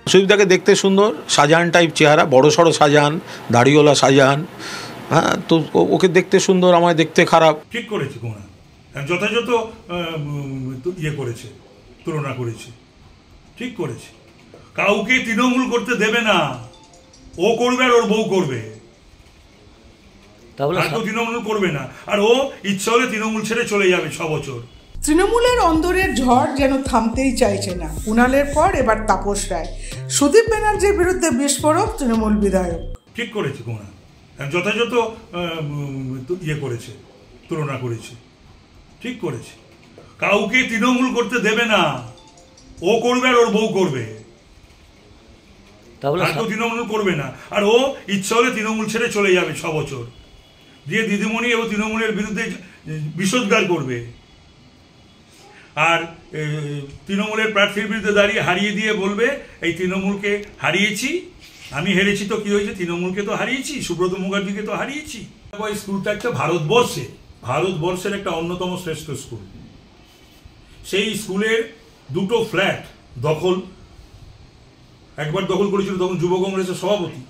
সুদীপদাকে দেখতে সুন্দর, শাহজাহান টাইপ চেহারা, বড় সড়ো শাহজাহান, দাড়িওয়ালা শাহজাহান। হ্যাঁ, তো ওকে দেখতে সুন্দর, আমায় দেখতে খারাপ। ঠিক করেছে কোনা, যথাযথ ইয়ে করেছে, তুলনা করেছে, ঠিক করেছে। কাউকে তৃণমূল করতে দেবে না, ও করবে আর ওর বউ করবে, আর কেউ তৃণমূল করবে না। আর ও ইচ্ছা হলে তৃণমূল ছেড়ে চলে যাবে 6 বছর। তৃণমূলের অন্দরের ঝড় যেন থামতেই চাইছে না। কুণালের পর এবার তাপস রায়। সুদীপ ব্যানার্জির বিরুদ্ধে বিস্ফোরক তৃণমূল বিধায়ক। ঠিক করেছে কোনা, যথাযথ ইয়ে করেছে, তুলনা করেছে, ঠিক করেছে। কাউকে তৃণমূল করতে দেবে না, ও করবে আর ওর বউ করবে, আর কেউ তৃণমূল করবে না। আর ও ইচ্ছা হলে তৃণমূল ছেড়ে চলে যাবে 6 বছর, দিয়ে দিদিমণি এবং তৃণমূলের বিরুদ্ধে বিষোদ্গার করবে। আর তৃণমূলের প্রার্থীর বিরুদ্ধে দাঁড়িয়ে হারিয়ে দিয়ে বলবে, এই তৃণমূলকে হারিয়েছি, আমি হেরেছি তো কি হয়েছে, তৃণমূলকে তো হারিয়েছি, সুব্রত মুখার্জিকে তো হারিয়েছি। এই স্কুলটা একটা ভারতবর্ষের একটা অন্যতম শ্রেষ্ঠ স্কুল। সেই স্কুলের 2টো ফ্ল্যাট দখল, একবার দখল করেছিল তখন যুব কংগ্রেসের সভাপতি,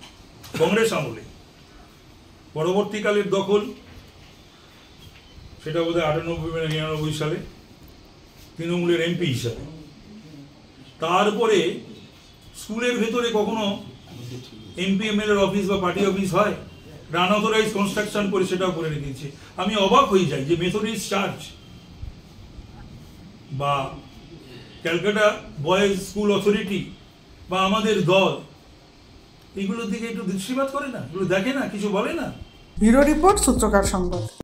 কংগ্রেস আমলে। পরবর্তীকালের দখল, সেটা বোধহয় 98-99 সালে তৃণমূলের এমপি হিসাবে। তারপরে স্কুলের ভেতরে কখনো এমপি এমএলএর অফিস বা পার্টি অফিস হয়, আনঅথরাইজ কনস্ট্রাকশন করে সেটাও করে রেখেছে। আমি অবাক হয়ে যাই যে মেথডিস্ট চার্চ বা ক্যালকাটা বয়েজ স্কুল অথরিটি বা আমাদের দল এগুলোর দিকে একটু দৃষ্টিপাত করে না, এগুলো দেখে না, কিছু বলে না। ব্যুরো রিপোর্ট, সূত্রকার সংবাদ।